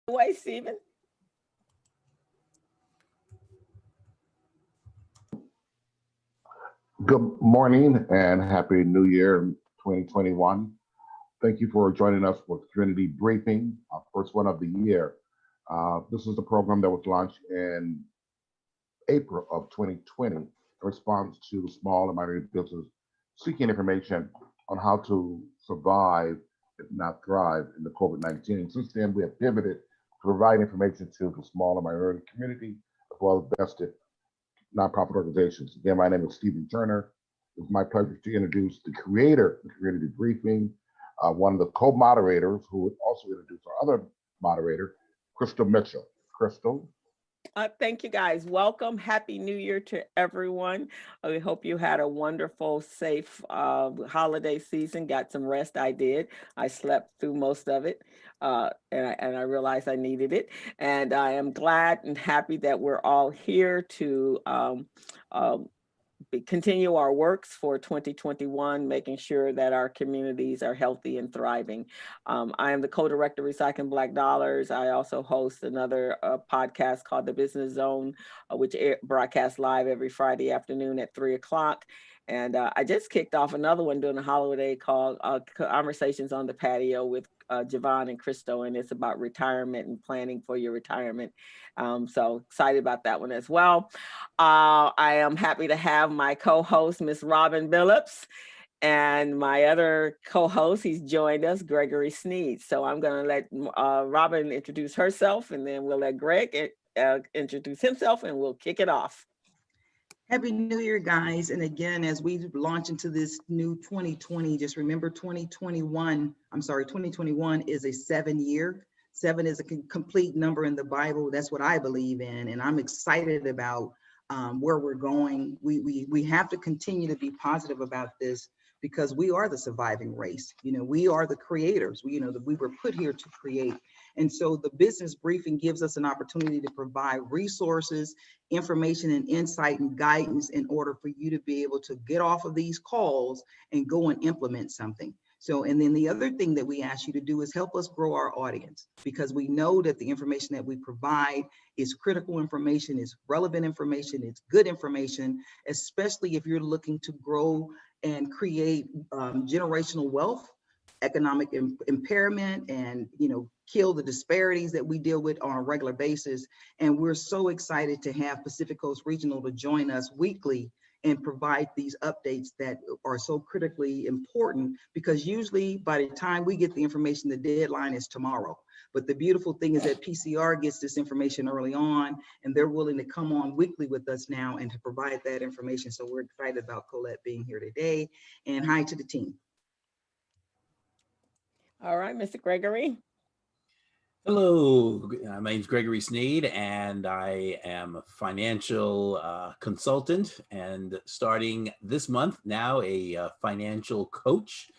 Way, Stephen. Good morning and Happy New Year 2021. Thank you for joining us for Community Briefing, our first one of the year. This is the program that was launched in April of 2020 in response to small and minority businesses seeking information on how to survive, if not thrive, in the COVID-19. Since then, we have pivoted to provide information to the small and minority community, as well as vested nonprofit organizations. Again, my name is Stephen Turner. It's my pleasure to introduce the creator of Community Briefing, one of the co-moderators who would also introduce our other moderator, Crystal Mitchell. Crystal. Thank you, guys. Welcome. Happy New Year to everyone. We hope you had a wonderful, safe holiday season. Got some rest. I did. I slept through most of it, and I realized I needed it. And I am glad and happy that we're all here to continue our works for 2021, making sure that our communities are healthy and thriving. I am the co-director of Recycling Black Dollars. I also host another podcast called The Business Zone, which broadcasts live every Friday afternoon at 3 o'clock. And I just kicked off another one during the holiday called Conversations on the Patio with Javon and Christo, and it's about retirement and planning for your retirement. So excited about that one as well. I am happy to have my co-host, Miss Robin Billups, and my other co-host, he's joined us, Gregory Snead. So I'm going to let Robin introduce herself, and then we'll let Greg introduce himself, and we'll kick it off. Happy New Year, guys. And again, as we launch into this new 2020, just remember 2021 is a 7-year. 7 is a complete number in the Bible. That's what I believe in. And I'm excited about where we're going. We have to continue to be positive about this because we are the surviving race. You know, we are the creators. We were put here to create. And so the business briefing gives us an opportunity to provide resources, information, and insight and guidance in order for you to be able to get off of these calls and go and implement something. So, and then the other thing that we ask you to do is help us grow our audience, because we know that the information that we provide is critical information, is relevant information, it's good information, especially if you're looking to grow and create generational wealth, economic impairment, and kill the disparities that we deal with on a regular basis. And we're so excited to have Pacific Coast Regional to join us weekly and provide these updates that are so critically important, because usually by the time we get the information, the deadline is tomorrow. But the beautiful thing is that PCR gets this information early on, and they're willing to come on weekly with us now and to provide that information. So we're excited about Colette being here today, and hi to the team. All right, Mr. Gregory. Hello, my name is Gregory Snead, and I am a financial consultant, and starting this month now a financial coach.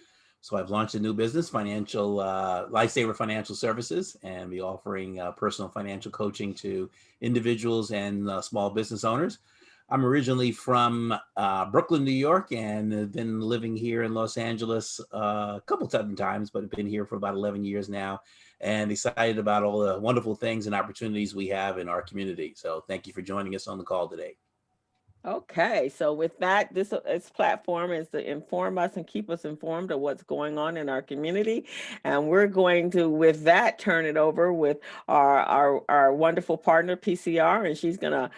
So I've launched a new business, Financial Lifesaver Financial Services, and be offering personal financial coaching to individuals and small business owners. I'm originally from Brooklyn, New York, and have been living here in Los Angeles a couple times, but have been here for about 11 years now, and excited about all the wonderful things and opportunities we have in our community. So thank you for joining us on the call today. Okay, so with that, this platform is to inform us and keep us informed of what's going on in our community. And we're going to, with that, turn it over with our wonderful partner, PCR, and she's going to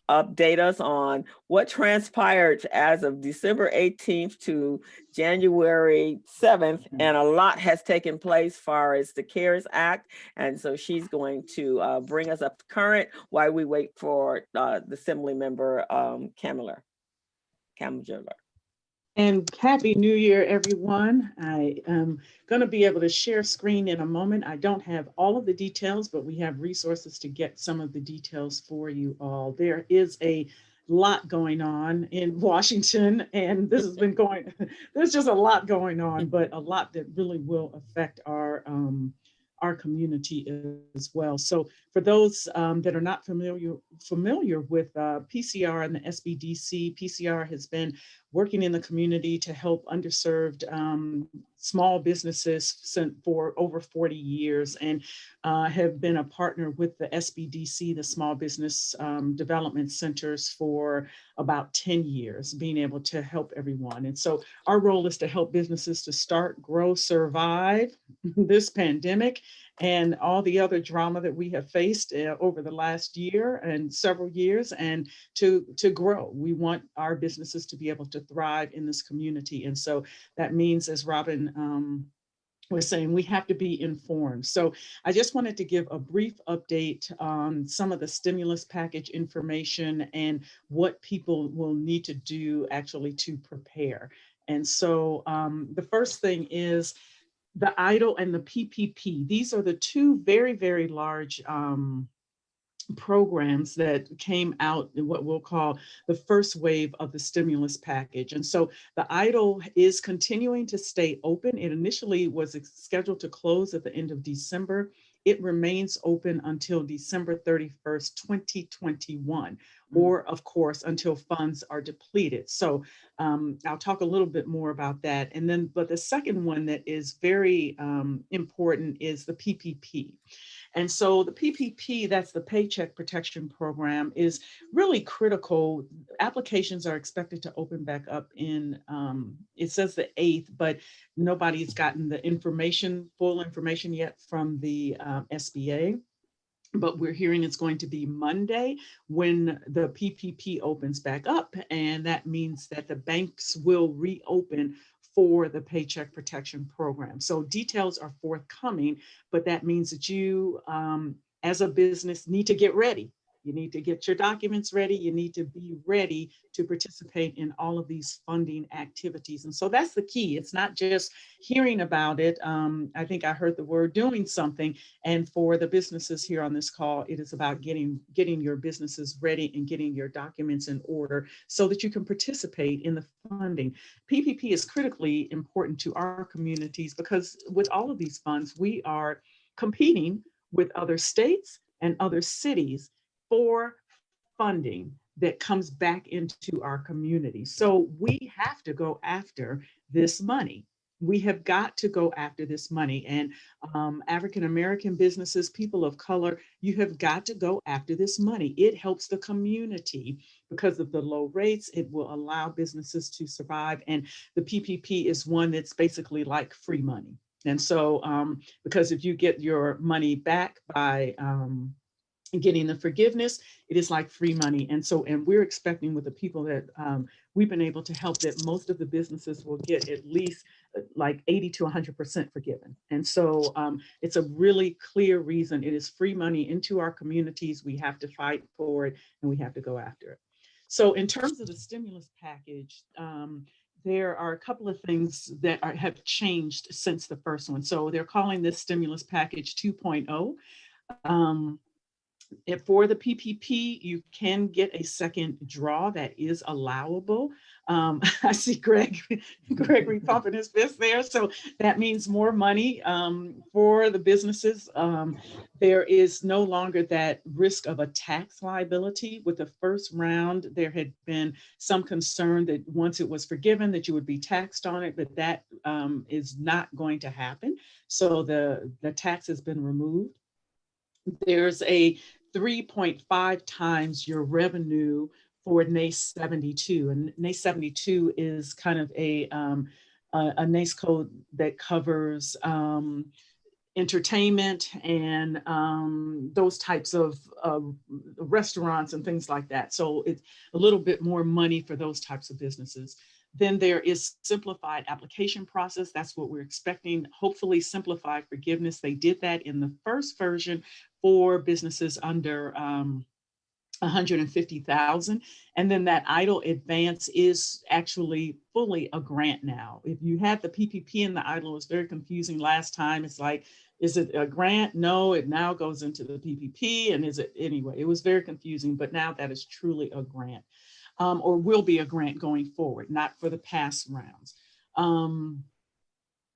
update us on what transpired as of December 18th to January 7th. And a lot has taken place as far as the CARES Act. And so she's going to bring us up to current while we wait for the Assemblymember Kamlager. And Happy New Year, everyone. I am going to be able to share screen in a moment. I don't have all of the details, but we have resources to get some of the details for you all. There is a lot going on in Washington, and this has been there's just a lot going on, but a lot that really will affect our community as well. So for those that are not familiar with PCR and the SBDC, PCR has been working in the community to help underserved small businesses for over 40 years, and have been a partner with the SBDC, the Small Business Development Centers, for about 10 years, being able to help everyone. And so our role is to help businesses to start, grow, survive this pandemic and all the other drama that we have faced over the last year and several years, and to grow. We want our businesses to be able to thrive in this community. And so that means, as Robin was saying, we have to be informed. So I just wanted to give a brief update on some of the stimulus package information and what people will need to do actually to prepare. And so the first thing is the EIDL and the PPP. These are the two very, very large programs that came out in what we'll call the first wave of the stimulus package. And so the EIDL is continuing to stay open. It initially was scheduled to close at the end of December. It remains open until December 31st, 2021, or of course, until funds are depleted. So I'll talk a little bit more about that. And then, but the second one that is very important is the PPP. And so the PPP, that's the Paycheck Protection Program, is really critical. Applications are expected to open back up in, it says the 8th, but nobody's gotten the information, full information yet from the SBA. But we're hearing it's going to be Monday when the PPP opens back up. And that means that the banks will reopen for the Paycheck Protection Program. So details are forthcoming, but that means that you, as a business, need to get ready. You need to get your documents ready. You need to be ready to participate in all of these funding activities. And so that's the key. It's not just hearing about it. I think I heard the word doing something. And for the businesses here on this call, it is about getting your businesses ready and getting your documents in order so that you can participate in the funding. PPP is critically important to our communities because with all of these funds, we are competing with other states and other cities for funding that comes back into our community. So we have to go after this money. We have got to go after this money. And African-American businesses, people of color, you have got to go after this money. It helps the community because of the low rates. It will allow businesses to survive. And the PPP is one that's basically like free money. And so because if you get your money back by getting the forgiveness, it is like free money. And so, and we're expecting with the people that we've been able to help that most of the businesses will get at least like 80 to 100% forgiven. And so it's a really clear reason. It is free money into our communities. We have to fight for it and we have to go after it. So in terms of the stimulus package, there are a couple of things that have changed since the first one. So they're calling this stimulus package 2.0. For the PPP, you can get a second draw that is allowable. I see Gregory pumping his fist there. So that means more money for the businesses. There is no longer that risk of a tax liability. With the first round, there had been some concern that once it was forgiven, that you would be taxed on it, but that is not going to happen. So the tax has been removed. There's a 3.5 times your revenue for NACE 72. And NACE 72 is kind of a NACE code that covers entertainment and those types of restaurants and things like that. So it's a little bit more money for those types of businesses. Then there is simplified application process. That's what we're expecting. Hopefully simplified forgiveness. They did that in the first version for businesses under 150,000. And then that EIDL advance is actually fully a grant now. If you had the PPP and the EIDL, it was very confusing last time. It's like, is it a grant? No, it now goes into the PPP. And is it anyway? It was very confusing, but now that is truly a grant. Or will be a grant going forward, not for the past rounds.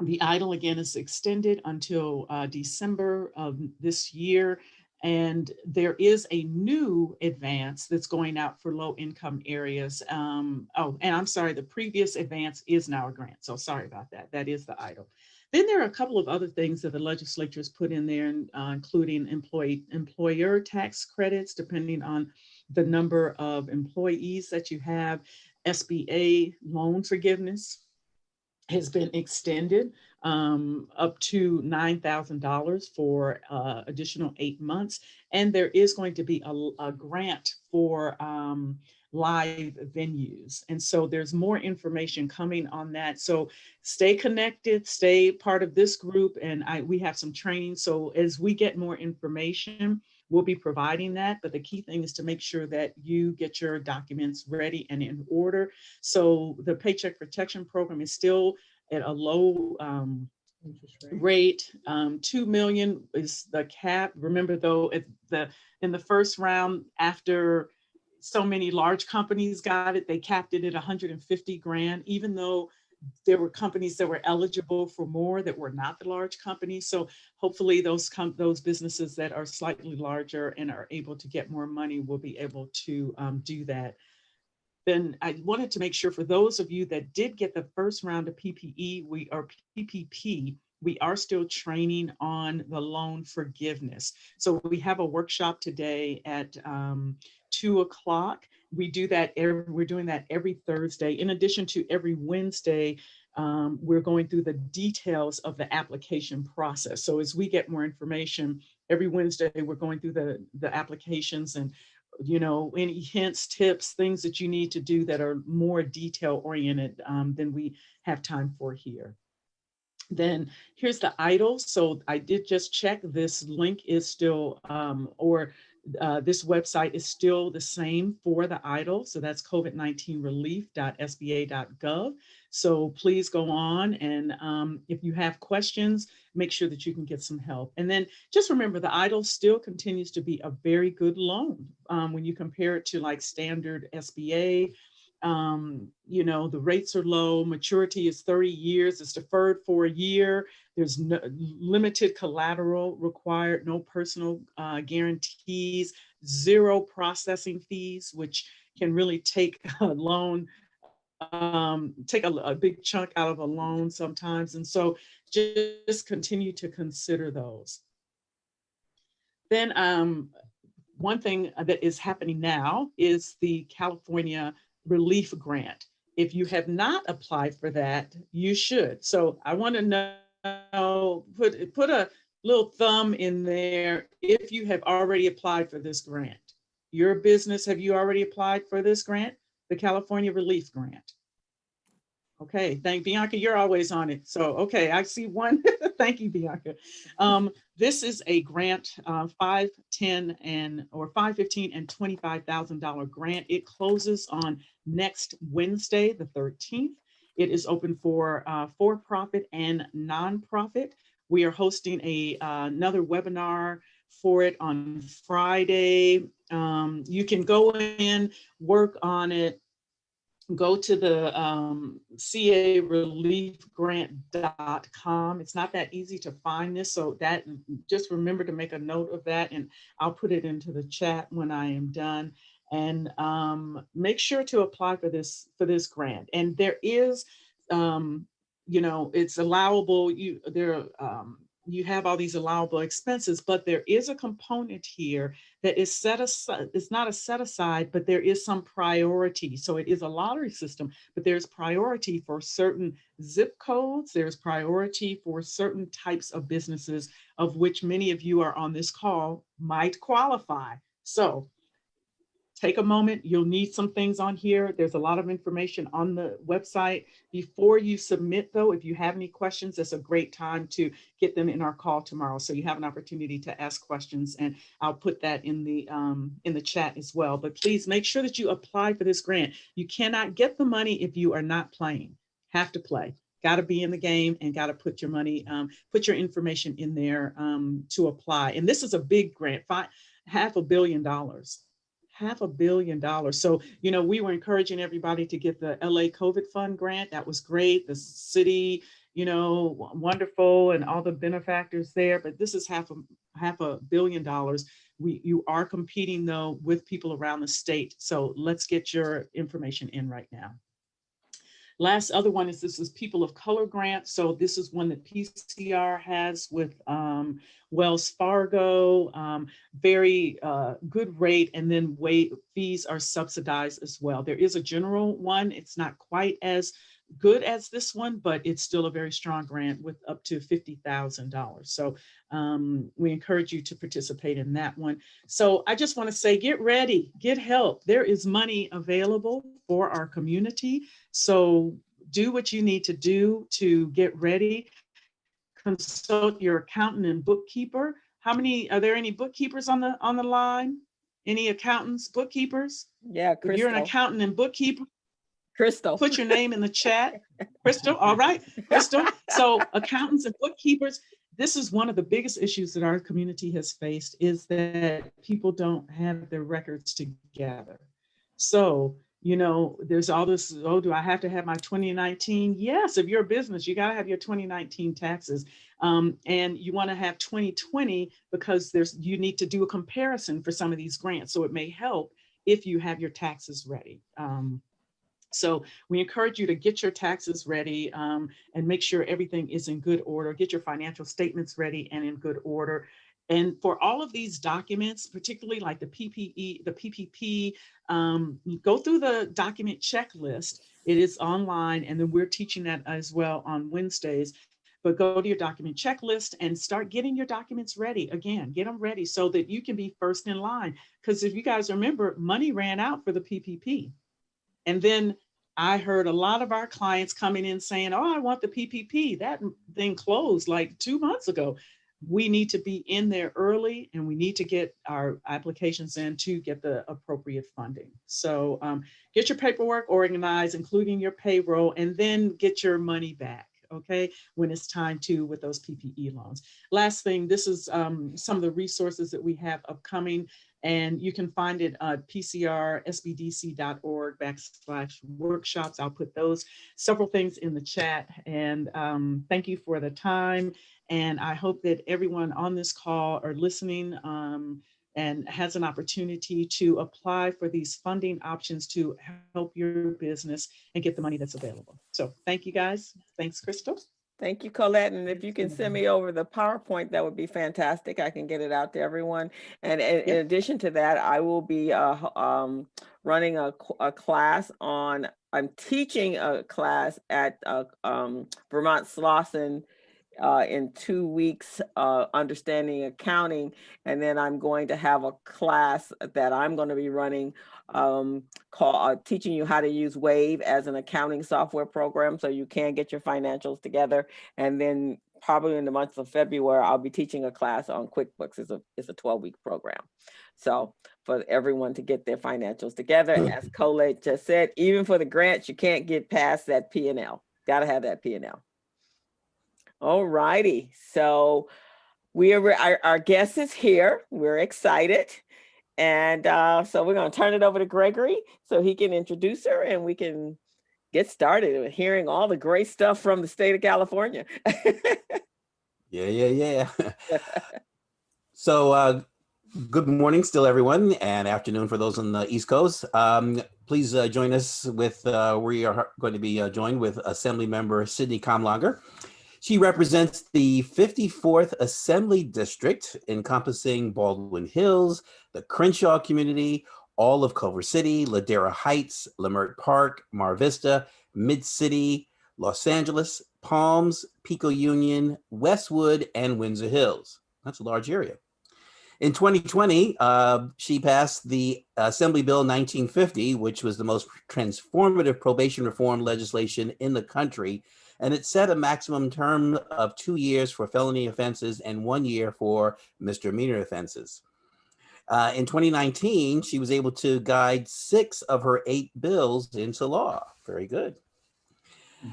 The EIDL again is extended until December of this year. And there is a new advance that's going out for low income areas. Oh, and I'm sorry, the previous advance is now a grant. So sorry about that. That is the EIDL. Then there are a couple of other things that the legislature has put in there, including employer tax credits, depending on the number of employees that you have. SBA loan forgiveness has been extended up to $9,000 for additional 8 months. And there is going to be a grant for live venues. And so there's more information coming on that. So stay connected, stay part of this group. And we have some training. So as we get more information, we'll be providing that. But the key thing is to make sure that you get your documents ready and in order. So the Paycheck Protection Program is still at a low rate. 2 million is the cap. Remember though, in the first round, after so many large companies got it, they capped it at 150 grand, even though there were companies that were eligible for more that were not the large companies. So hopefully those businesses that are slightly larger and are able to get more money will be able to do that. Then I wanted to make sure for those of you that did get the first round of PPP, we are still training on the loan forgiveness. So we have a workshop today at 2 o'clock. We're doing that every Thursday. In addition to every Wednesday, we're going through the details of the application process. So as we get more information, every Wednesday, we're going through the applications and any hints, tips, things that you need to do that are more detail oriented than we have time for here. Then here's the EIDL. So I did just check, this link is still, this website is still the same for the EIDL. So that's covid19relief.sba.gov. So please go on, and if you have questions, make sure that you can get some help. And then just remember, the EIDL still continues to be a very good loan when you compare it to like standard SBA. The rates are low, maturity is 30 years, it's deferred for a year, there's no limited collateral required, no personal guarantees, 0 processing fees, which can really take a loan, take a big chunk out of a loan sometimes. And so just continue to consider those. Then one thing that is happening now is the California Relief Grant. If you have not applied for that, you should. So I want to know, put a little thumb in there if you have already applied for this grant. Your business, have you already applied for this grant? The California Relief Grant. Okay, thank Bianca, you're always on it. So, okay, I see one. Thank you, Bianca. This is a grant, $5, $10, $15, and $25,000 grant. It closes on next Wednesday, the 13th. It is open for for-profit and nonprofit. We are hosting another webinar for it on Friday. You can go in, work on it. Go to the careliefgrant.com. It's not that easy to find this, so that just remember to make a note of that, and I'll put it into the chat when I am done. And make sure to apply for this grant. And there is, it's allowable. You have all these allowable expenses, but there is a component here that is set aside. It's not a set aside, but there is some priority. So it is a lottery system, but there's priority for certain zip codes. There's priority for certain types of businesses, of which many of you are on this call might qualify. So take a moment. You'll need some things on here. There's a lot of information on the website. Before you submit, though, if you have any questions, it's a great time to get them in our call tomorrow. So you have an opportunity to ask questions, and I'll put that in the chat as well. But please make sure that you apply for this grant. You cannot get the money if you are not playing. Have to play. Got to be in the game and got to put your money, put your information in there to apply. And this is a big grant, $500 million. $500 million. So, we were encouraging everybody to get the LA COVID Fund grant. That was great. The city, wonderful, and all the benefactors there. But this is $500 million. You are competing though with people around the state. So let's get your information in right now. Last other one is this is People of Color grant. So this is one that PCR has with Wells Fargo, very good rate, and then fees are subsidized as well. There is a general one. It's not quite as good as this one, but it's still a very strong grant with up to $50,000. So we encourage you to participate in that one. So I just want to say, get ready, get help. There is money available for our community. So do what you need to do to get ready. Consult your accountant and bookkeeper. Are there any bookkeepers on the line? Any accountants, bookkeepers? Yeah, Crystal. If you're an accountant and bookkeeper, Crystal. put your name in the chat. Crystal, all right, Crystal. So accountants and bookkeepers, this is one of the biggest issues that our community has faced, is that people don't have their records together. So, you know, there's all this, oh, do I have to have my 2019? Yes, if you're a business, you got to have your 2019 taxes. And you want to have 2020 because you need to do a comparison for some of these grants. So it may help if you have your taxes ready. So we encourage you to get your taxes ready and make sure everything is in good order. Get your financial statements ready and in good order. And for all of these documents, particularly like the PPP, go through the document checklist. It is online, and then we're teaching that as well on Wednesdays. But go to your document checklist and start getting your documents ready. Again, get them ready so that you can be first in line. Because if you guys remember, money ran out for the PPP. And then I heard a lot of our clients coming in saying, oh, I want the PPP. That thing closed like 2 months ago. We need to be in there early, and we need to get our applications in to get the appropriate funding. So get your paperwork organized, including your payroll, and then get your money back, okay, when it's time to with those PPE loans. Last thing, this is some of the resources that we have upcoming, and you can find it at pcrsbdc.org/workshops. I'll put those several things in the chat, and thank you for the time. And I hope that everyone on this call are listening and has an opportunity to apply for these funding options to help your business and get the money that's available. So thank you guys. Thanks, Crystal. Thank you, Colette. And if you can send me over the PowerPoint, that would be fantastic. I can get it out to everyone. And in addition to that, I will be running a class on, I'm teaching a class at Vermont Slauson in 2 weeks, understanding accounting. And then I'm going to have a class that I'm going to be running called teaching you how to use Wave as an accounting software program so you can get your financials together. And then probably in the month of February, I'll be teaching a class on QuickBooks. It's a 12-week program. So for everyone to get their financials together, as Colette just said, even for the grants, you can't get past that P&L. Got to have that P&L. All righty. So our guest is here. We're excited. And so we're going to turn it over to Gregory so he can introduce her and we can get started with hearing all the great stuff from the state of California. Yeah. So good morning still, everyone, and afternoon for those on the East Coast. Please join us with, we are going to be joined with Assemblymember Sydney Kamlager. She represents the 54th Assembly District, encompassing Baldwin Hills, the Crenshaw community, all of Culver City, Ladera Heights, Leimert Park, Mar Vista, Mid-City, Los Angeles, Palms, Pico Union, Westwood, and Windsor Hills. That's a large area. In 2020, she passed the Assembly Bill 1950, which was the most transformative probation reform legislation in the country. And it set a maximum term of 2 years for felony offenses and 1 year for misdemeanor offenses. In 2019, she was able to guide 6 of her 8 bills into law. Very good.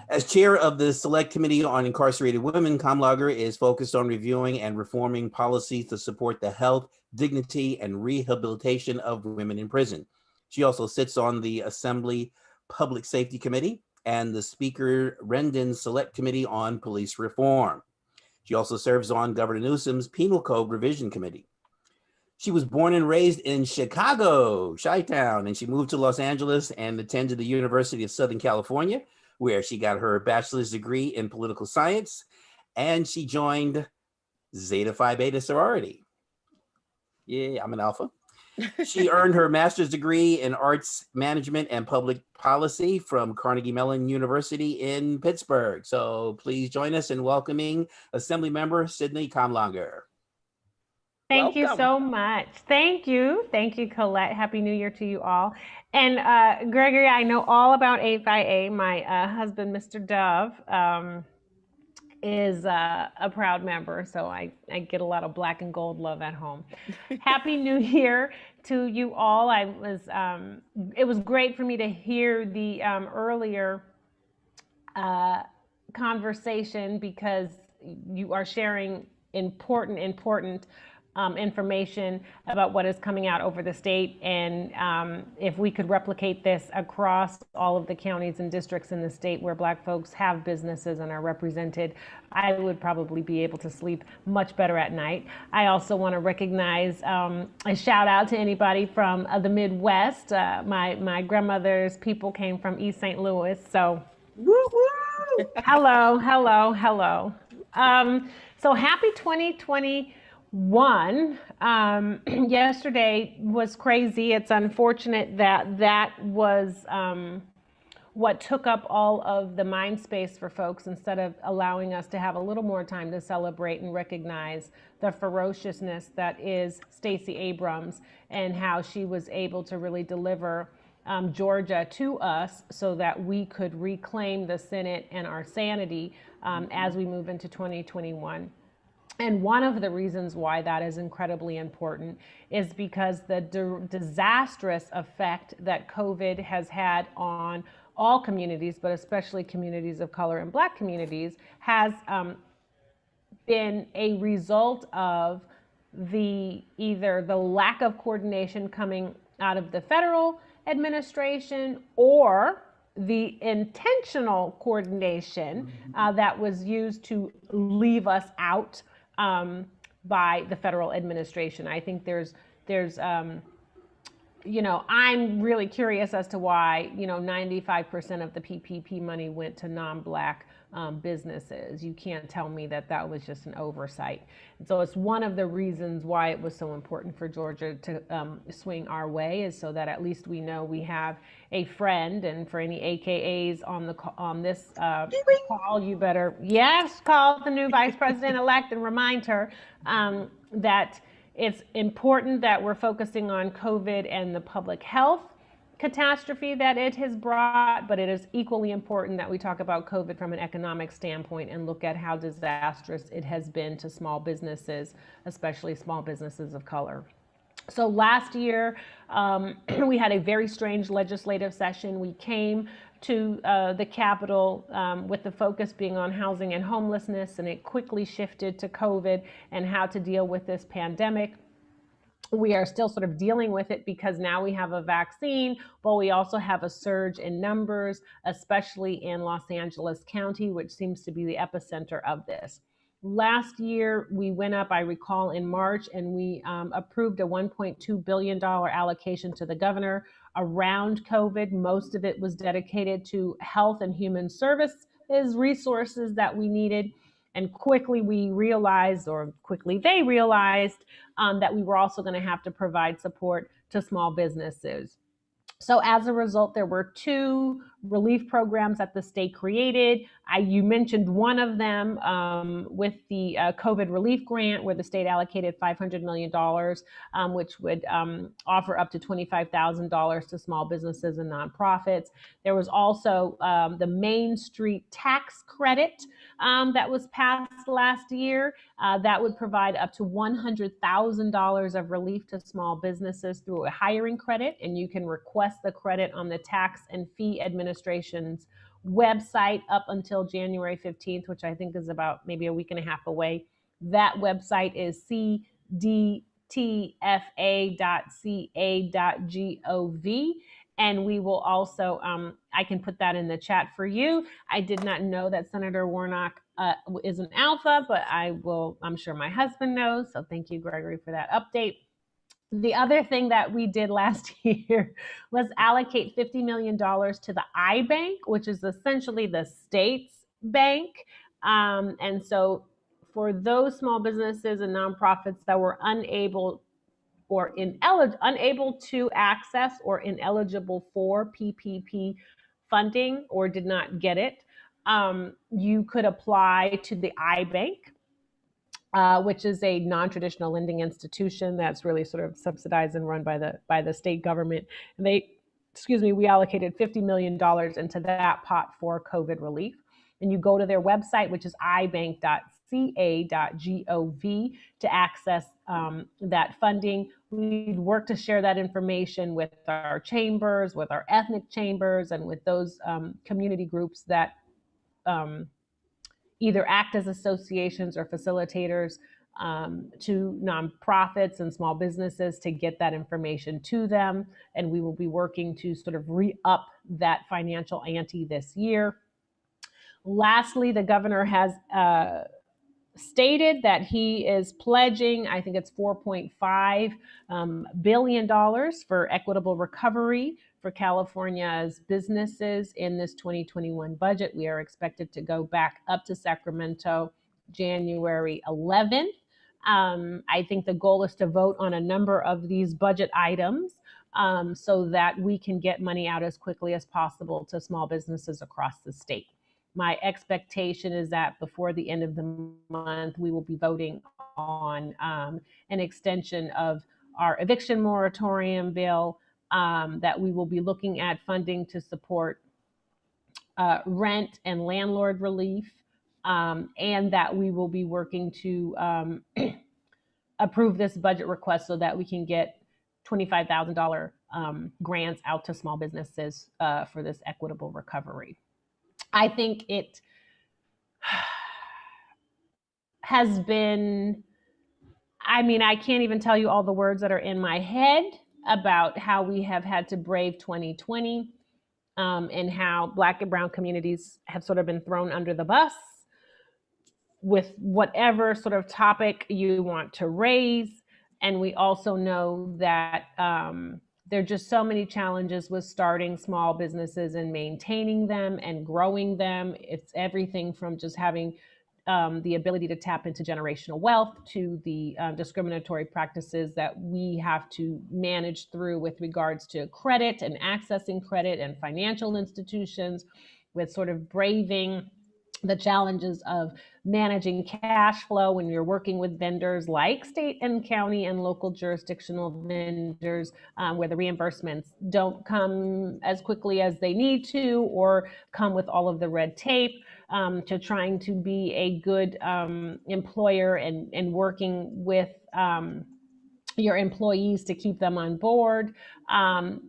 As chair of the Select Committee on Incarcerated Women, Kamlager is focused on reviewing and reforming policies to support the health, dignity, and rehabilitation of women in prison. She also sits on the Assembly Public Safety Committee and the Speaker Rendon's Select Committee on Police Reform. She also serves on Governor Newsom's Penal Code Revision Committee. She was born and raised in Chicago, Chi-Town, and she moved to Los Angeles and attended the University of Southern California, where she got her bachelor's degree in political science, and she joined Zeta Phi Beta sorority. Yeah, I'm an alpha. She earned her master's degree in arts management and public policy from Carnegie Mellon University in Pittsburgh. So please join us in welcoming Assemblymember Sydney Kamlager. Thank you Welcome. so much. Thank you. Thank you, Colette. Happy New Year to you all. And Gregory, I know all about 8xA. My husband, Mr. Dove, is a proud member, so I get a lot of black and gold love at home. Happy New Year to you all. It was great for me to hear the earlier conversation, because you are sharing important information about what is coming out over the state. And if we could replicate this across all of the counties and districts in the state where Black folks have businesses and are represented, I would probably be able to sleep much better at night. I also want to recognize a shout out to anybody from the Midwest. My grandmother's people came from East St. Louis, so Woo woo! hello. So happy 2021. Yesterday was crazy. It's unfortunate that was what took up all of the mind space for folks, instead of allowing us to have a little more time to celebrate and recognize the ferociousness that is Stacey Abrams, and how she was able to really deliver Georgia to us so that we could reclaim the Senate and our sanity as we move into 2021. And one of the reasons why that is incredibly important is because the disastrous effect that COVID has had on all communities, but especially communities of color and Black communities, has been a result of either the lack of coordination coming out of the federal administration, or the intentional coordination that was used to leave us out by the federal administration. I think there's I'm really curious as to why 95% of the PPP money went to non-Black businesses. You can't tell me that was just an oversight. And so it's one of the reasons why it was so important for Georgia to swing our way, is so that at least we know we have a friend. And for any AKAs on this call, you better call the new Vice President-elect and remind her that it's important that we're focusing on COVID and the public health catastrophe that it has brought, but it is equally important that we talk about COVID from an economic standpoint and look at how disastrous it has been to small businesses, especially small businesses of color. So last year, we had a very strange legislative session. We came to the Capitol with the focus being on housing and homelessness, and it quickly shifted to COVID and how to deal with this pandemic. We are still sort of dealing with it because now we have a vaccine, but we also have a surge in numbers, especially in Los Angeles County, which seems to be the epicenter of this. Last year, we went up, I recall, in March, and we approved a $1.2 billion allocation to the governor around COVID. Most of it was dedicated to health and human services resources that we needed. And quickly they realized that we were also going to have to provide support to small businesses. So as a result, there were 2 relief programs that the state created. You mentioned one of them with the COVID relief grant, where the state allocated $500 million, which would offer up to $25,000 to small businesses and nonprofits. There was also the Main Street tax credit that was passed last year that would provide up to $100,000 of relief to small businesses through a hiring credit, and you can request the credit on the Tax and Fee Administration's website up until January 15th, which I think is about maybe a week and a half away. That website is cdtfa.ca.gov. And we will also, I can put that in the chat for you. I did not know that Senator Warnock is an alpha, but I'm sure my husband knows. So thank you, Gregory, for that update. The other thing that we did last year was allocate $50 million to the iBank, which is essentially the state's bank. And so for those small businesses and nonprofits that were unable to access or ineligible for PPP funding or did not get it, you could apply to the iBank, which is a non-traditional lending institution that's really sort of subsidized and run by the state government. And we allocated $50 million into that pot for COVID relief. And you go to their website, which is ibank.ca.gov, to access that funding. We'd work to share that information with our chambers, with our ethnic chambers, and with those community groups that either act as associations or facilitators to nonprofits and small businesses to get that information to them. And we will be working to sort of re-up that financial ante this year. Lastly, the governor has stated that he is pledging, I think it's $4.5 billion for equitable recovery for California's businesses in this 2021 budget. We are expected to go back up to Sacramento January 11th. I think the goal is to vote on a number of these budget items so that we can get money out as quickly as possible to small businesses across the state. My expectation is that before the end of the month, we will be voting on an extension of our eviction moratorium bill, that we will be looking at funding to support rent and landlord relief, and that we will be working to approve this budget request so that we can get $25,000 grants out to small businesses for this equitable recovery. I think it has been, I can't even tell you all the words that are in my head about how we have had to brave 2020 and how Black and Brown communities have sort of been thrown under the bus with whatever sort of topic you want to raise. And we also know that there are just so many challenges with starting small businesses and maintaining them and growing them. It's everything from just having the ability to tap into generational wealth to the discriminatory practices that we have to manage through with regards to credit and accessing credit and financial institutions, with sort of braving the challenges of managing cash flow when you're working with vendors like state and county and local jurisdictional vendors, where the reimbursements don't come as quickly as they need to or come with all of the red tape, to trying to be a good employer and working with your employees to keep them on board,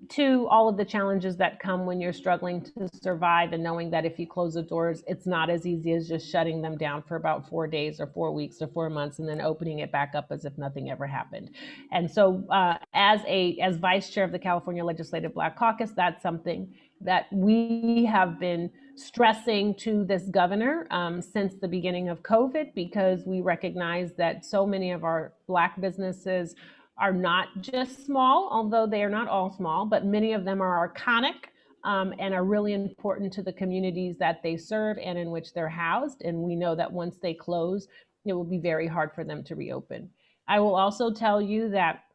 to all of the challenges that come when you're struggling to survive and knowing that if you close the doors, it's not as easy as just shutting them down for about 4 days or 4 weeks or 4 months and then opening it back up as if nothing ever happened. And so as vice chair of the California Legislative Black Caucus, that's something that we have been stressing to this governor since the beginning of COVID, because we recognize that so many of our Black businesses are not just small, although they are not all small, but many of them are iconic and are really important to the communities that they serve and in which they're housed. And we know that once they close, it will be very hard for them to reopen. I will also tell you that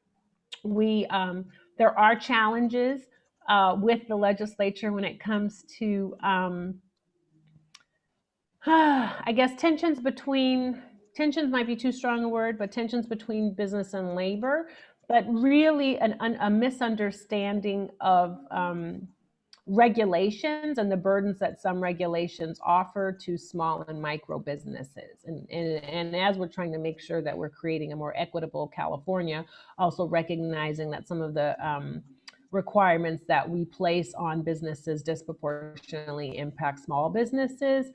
there are challenges with the legislature when it comes to, I guess, tensions might be too strong a word, but tensions between business and labor, but really a misunderstanding of regulations and the burdens that some regulations offer to small and micro businesses. And as we're trying to make sure that we're creating a more equitable California, also recognizing that some of the requirements that we place on businesses disproportionately impact small businesses,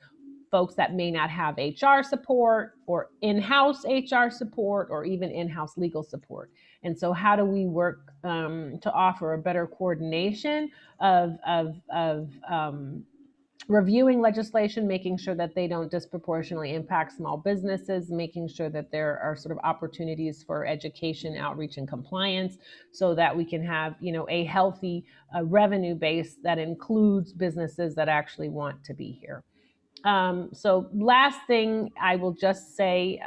folks that may not have HR support or in-house HR support or even in-house legal support. And so how do we work to offer a better coordination of reviewing legislation, making sure that they don't disproportionately impact small businesses, making sure that there are sort of opportunities for education, outreach, and compliance, so that we can have, a healthy revenue base that includes businesses that actually want to be here. So last thing I will just say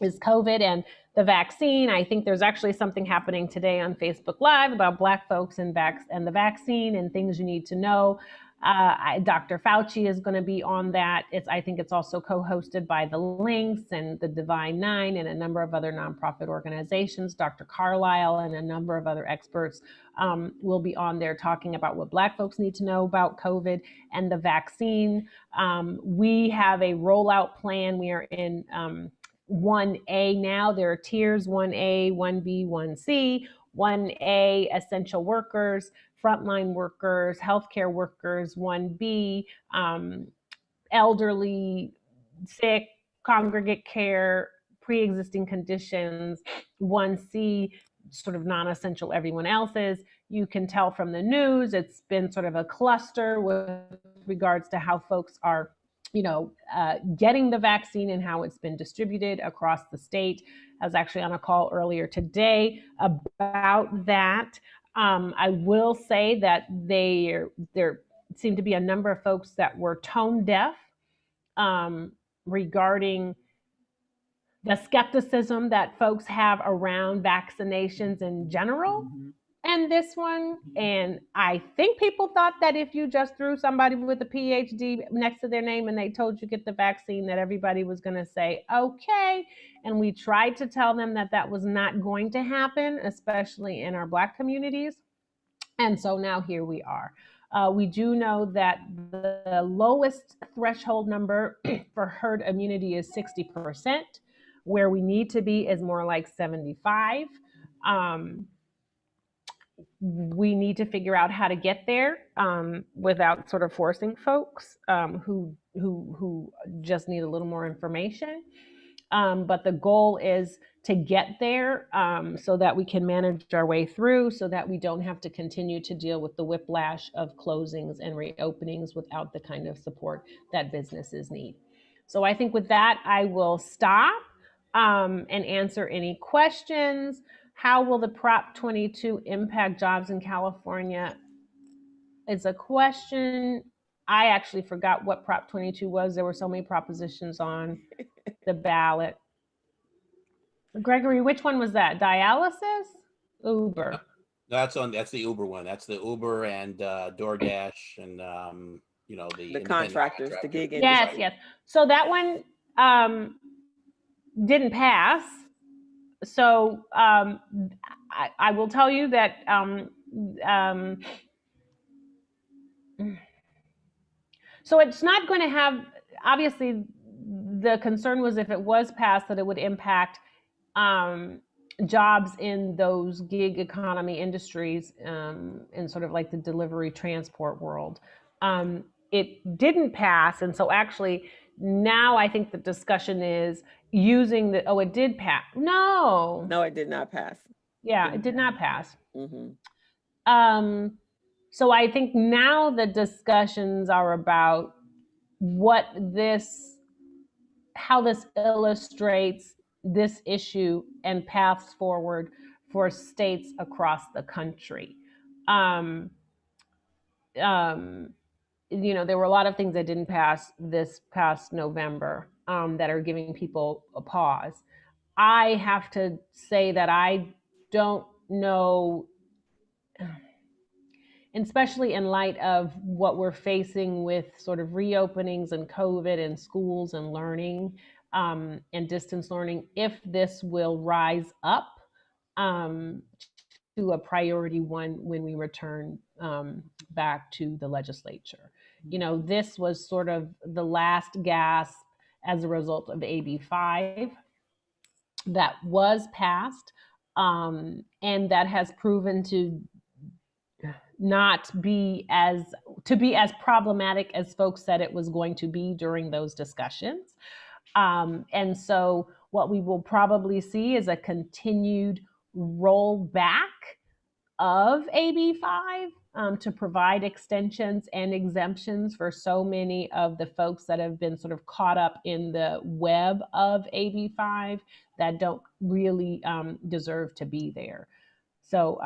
is COVID and the vaccine. I think there's actually something happening today on Facebook Live about Black folks and the vaccine and things you need to know. Dr. Fauci is going to be on that. I think it's also co-hosted by the Links and the Divine Nine and a number of other nonprofit organizations. Dr. Carlisle and a number of other experts will be on there talking about what Black folks need to know about COVID and the vaccine. We have a rollout plan. We are in 1A now. There are tiers: 1A, 1B, 1C. 1A, essential workers, frontline workers, healthcare workers. 1B, elderly, sick, congregate care, pre-existing conditions. 1C, sort of non-essential, everyone else's. You can tell from the news, it's been sort of a cluster with regards to how folks are getting the vaccine and how it's been distributed across the state. I was actually on a call earlier today about that. I will say that there seemed to be a number of folks that were tone deaf regarding the skepticism that folks have around vaccinations in general. And this one, and I think people thought that if you just threw somebody with a PhD next to their name and they told you get the vaccine, that everybody was going to say, okay. And we tried to tell them that that was not going to happen, especially in our Black communities. And so now here we are. We do know that the lowest threshold number for herd immunity is 60%. Where we need to be is more like 75. We need to figure out how to get there without sort of forcing folks who just need a little more information. But the goal is to get there so that we can manage our way through, so that we don't have to continue to deal with the whiplash of closings and reopenings without the kind of support that businesses need. So I think with that, I will stop and answer any questions. How will the Prop 22 impact jobs in California? It's a question. I actually forgot what Prop 22 was. There were so many propositions on the ballot. Gregory, which one was that? Dialysis? Uber? That's the Uber one. That's the Uber and DoorDash and the contractors, the gig industry. Yes. So that one didn't pass. So I will tell you that so it's not going to have, obviously the concern was if it was passed that it would impact jobs in those gig economy industries in sort of like the delivery transport world. It didn't pass, and so actually now I think the discussion is using it did pass. No, it did not pass. Yeah, it did not pass. Mm-hmm. So I think now the discussions are about how this illustrates this issue and paths forward for states across the country. There were a lot of things that didn't pass this past November that are giving people a pause. I have to say that I don't know, especially in light of what we're facing with sort of reopenings and COVID and schools and learning and distance learning, if this will rise up to a priority one when we return back to the legislature. This was sort of the last gasp as a result of AB 5 that was passed and that has proven to be as problematic as folks said it was going to be during those discussions. And so what we will probably see is a continued rollback of AB 5 to provide extensions and exemptions for so many of the folks that have been sort of caught up in the web of AB5 that don't really deserve to be there. So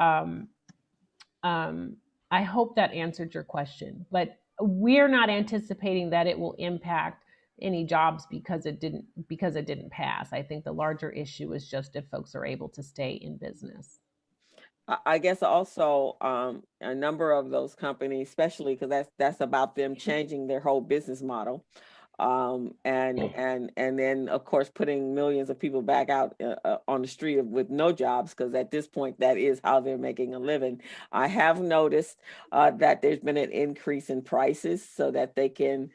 I hope that answered your question, but we're not anticipating that it will impact any jobs because it didn't pass. I think the larger issue is just if folks are able to stay in business. I guess also a number of those companies, especially because that's about them changing their whole business model, and then of course putting millions of people back out on the street with no jobs, because at this point that is how they're making a living. I have noticed that there's been an increase in prices so that they can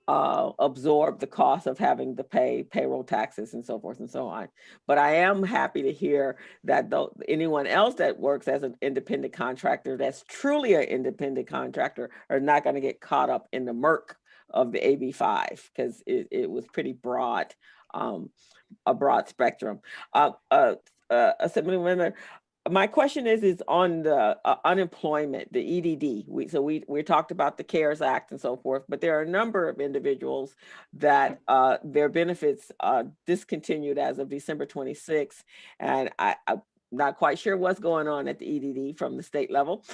absorb the cost of having to pay payroll taxes and so forth and so on. But I am happy to hear that anyone else that works as an independent contractor, that's truly an independent contractor, are not going to get caught up in the murk of the AB5, because it was pretty broad, a broad spectrum. Assemblymember, my question is on the unemployment, the EDD. We talked about the CARES Act and so forth, but there are a number of individuals that their benefits discontinued as of December 26th, and I'm not quite sure what's going on at the EDD from the state level,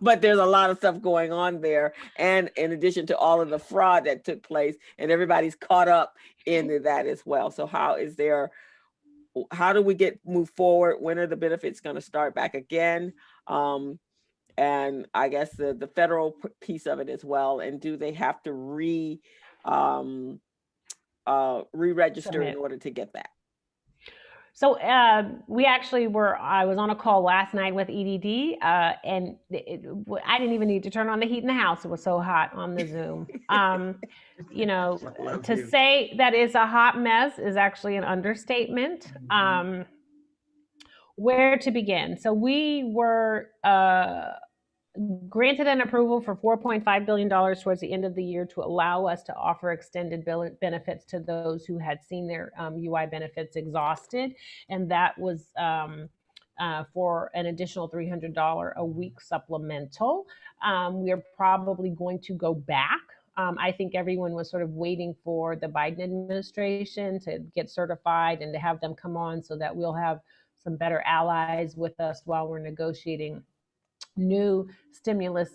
but there's a lot of stuff going on there, and in addition to all of the fraud that took place, and everybody's caught up into that as well. So how do we move forward? When are the benefits going to start back again? And I guess the federal piece of it as well. And do they have to re-register in order to get that? So I was on a call last night with EDD, and I didn't even need to turn on the heat in the house. It was so hot on the Zoom. To say that it's a hot mess is actually an understatement. Where to begin? So we were granted an approval for $4.5 billion towards the end of the year to allow us to offer extended benefits to those who had seen their UI benefits exhausted. And that was for an additional $300 a week supplemental. We are probably going to go back. I think everyone was sort of waiting for the Biden administration to get certified and to have them come on so that we'll have some better allies with us while we're negotiating new stimulus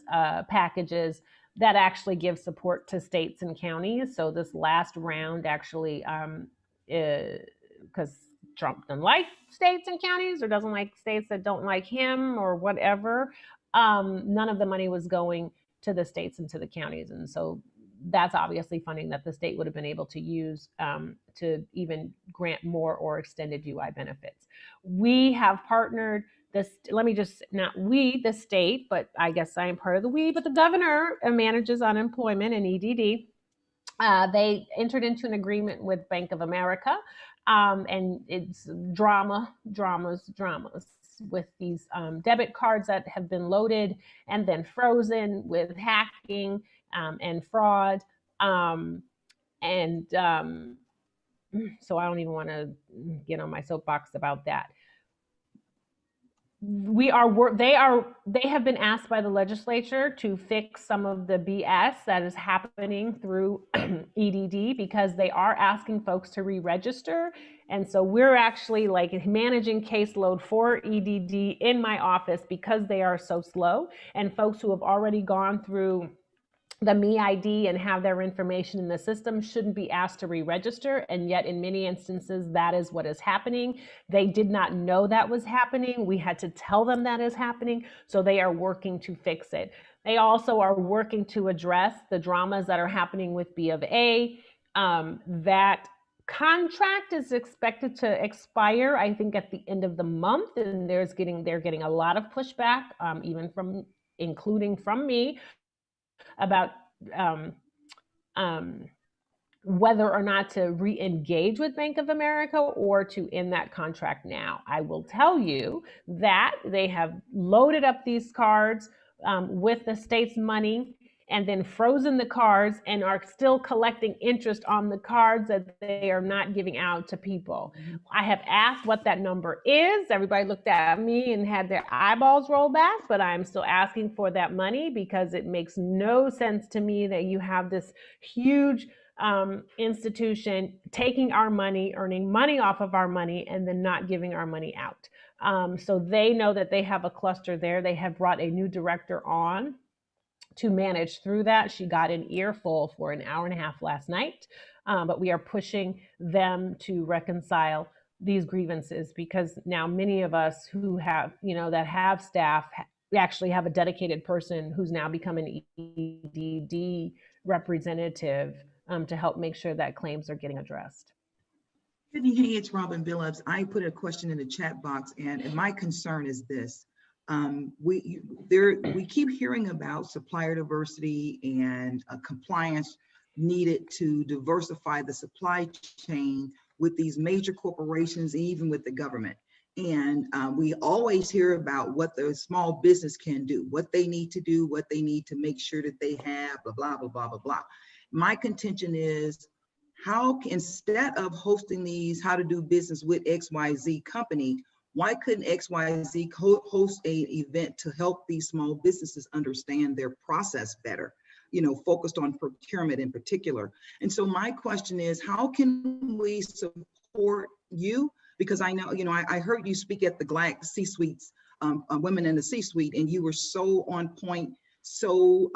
packages that actually give support to states and counties. So this last round actually, because Trump doesn't like states and counties, or doesn't like states that don't like him, or whatever, none of the money was going to the states and to the counties. And so that's obviously funding that the state would have been able to use to even grant more or extended UI benefits. We have partnered the state, but I guess I am part of the we, but the governor manages unemployment and EDD. They entered into an agreement with Bank of America, and it's dramas with these debit cards that have been loaded and then frozen with hacking and fraud. So I don't even want to get on my soapbox about that. They have been asked by the legislature to fix some of the BS that is happening through EDD, because they are asking folks to re-register. And so we're actually like managing caseload for EDD in my office because they are so slow, and folks who have already gone through the MeID and have their information in the system shouldn't be asked to re-register. And yet in many instances, that is what is happening. They did not know that was happening. We had to tell them that is happening. So they are working to fix it. They also are working to address the dramas that are happening with B of A. That contract is expected to expire, I think, at the end of the month. And they're getting a lot of pushback, including from me, about whether or not to re-engage with Bank of America or to end that contract now. I will tell you that they have loaded up these cards with the state's money, and then frozen the cards and are still collecting interest on the cards that they are not giving out to people. I have asked what that number is. Everybody looked at me and had their eyeballs roll back, but I'm still asking for that money because it makes no sense to me that you have this huge institution taking our money, earning money off of our money, and then not giving our money out. So they know that they have a cluster there. They have brought a new director on to manage through that. She got an earful for an hour and a half last night, but we are pushing them to reconcile these grievances, because now many of us who have, that have staff, we actually have a dedicated person who's now become an EDD representative to help make sure that claims are getting addressed. Hey, it's Robin Billups. I put a question in the chat box, and my concern is this. We keep hearing about supplier diversity and compliance needed to diversify the supply chain with these major corporations, even with the government. And we always hear about what the small business can do, what they need to do, what they need to make sure that they have, blah, blah, blah, blah, blah, blah. My contention is, how, instead of hosting these how to do business with XYZ company, why couldn't XYZ host an event to help these small businesses understand their process better, focused on procurement in particular? And so my question is, how can we support you? Because I know, I heard you speak at the GLAC C-suites, Women in the C-suite, and you were so on point, so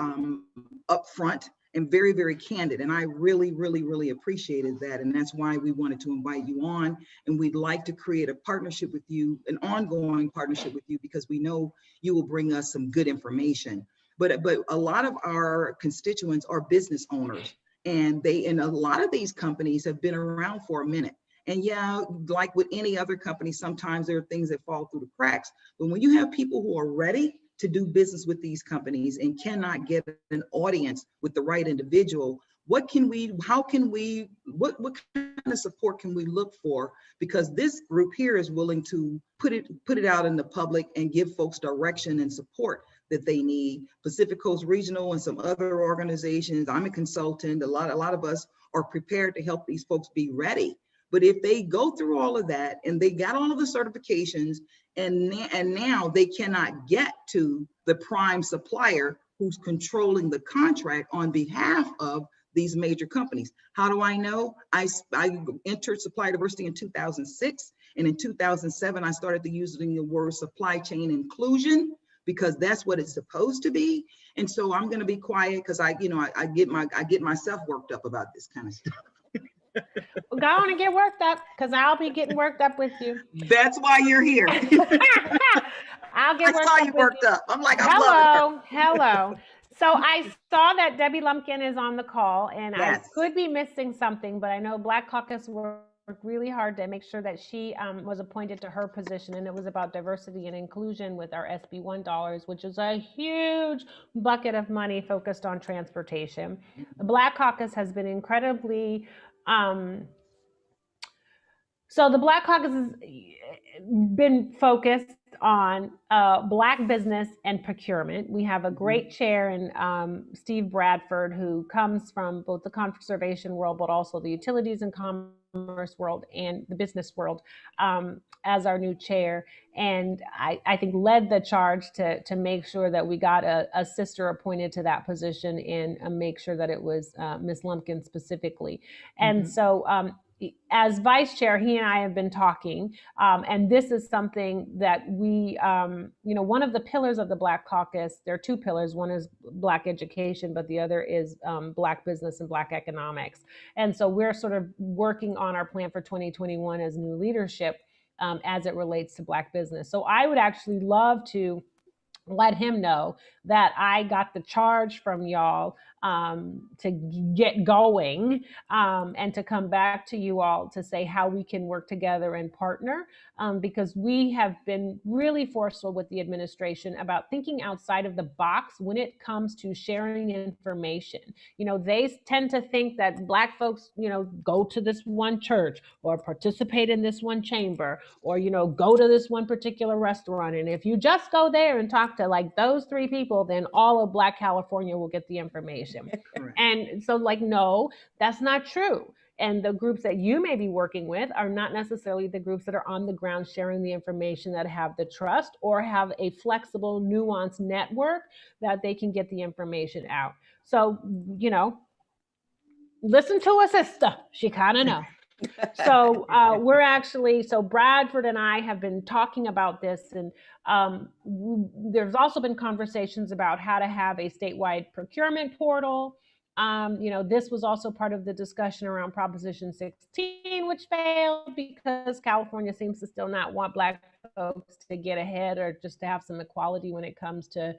upfront, and very, very candid. And I really, really, really appreciated that. And that's why we wanted to invite you on. And we'd like to create a partnership with you, an ongoing partnership with you, because we know you will bring us some good information. But a lot of our constituents are business owners, and a lot of these companies have been around for a minute. And yeah, like with any other company, sometimes there are things that fall through the cracks. But when you have people who are ready to do business with these companies and cannot get an audience with the right individual, what kind of support can we look for? Because this group here is willing to put it out in the public and give folks direction and support that they need. Pacific Coast Regional and some other organizations, I'm a consultant, a lot of us are prepared to help these folks be ready. But if they go through all of that and they got all of the certifications, and now they cannot get to the prime supplier who's controlling the contract on behalf of these major companies. How do I know? I entered supply diversity in 2006, and in 2007 I started using the word supply chain inclusion, because that's what it's supposed to be. And so I'm going to be quiet, because I get myself worked up about this kind of stuff. Well, go on and get worked up, because I'll be getting worked up with you. That's why you're here. I'll get worked up. I'm like, I'm loving her. Hello. So I saw that Debbie Lumpkin is on the call, and yes. I could be missing something, but I know Black Caucus worked really hard to make sure that she was appointed to her position, and it was about diversity and inclusion with our SB1 dollars, which is a huge bucket of money focused on transportation. The Black Caucus has been incredibly so the Black Caucus has been focused on Black business and procurement. We have a great chair in Steve Bradford, who comes from both the conservation world, but also the utilities and commerce world and the business world, as our new chair. And I think led the charge to make sure that we got a sister appointed to that position, and make sure that it was Ms. Lumpkin specifically. And so as vice chair, he and I have been talking, and this is something that we, one of the pillars of the Black Caucus, there are two pillars. One is Black education, but the other is Black business and Black economics. And so we're sort of working on our plan for 2021 as new leadership as it relates to Black business. So I would actually love to let him know that I got the charge from y'all to get going and to come back to you all to say how we can work together and partner, because we have been really forceful with the administration about thinking outside of the box when it comes to sharing information. They tend to think that Black folks, go to this one church or participate in this one chamber, or, go to this one particular restaurant. And if you just go there and talk to like those 3 people, then all of Black California will get the information. Correct. And so like, no, that's not true. And the groups that you may be working with are not necessarily the groups that are on the ground sharing the information, that have the trust or have a flexible, nuanced network that they can get the information out. So, you know, listen to a sister. She kind of knows. So so Bradford and I have been talking about this, and there's also been conversations about how to have a statewide procurement portal. This was also part of the discussion around Proposition 16, which failed because California seems to still not want Black folks to get ahead or just to have some equality when it comes to,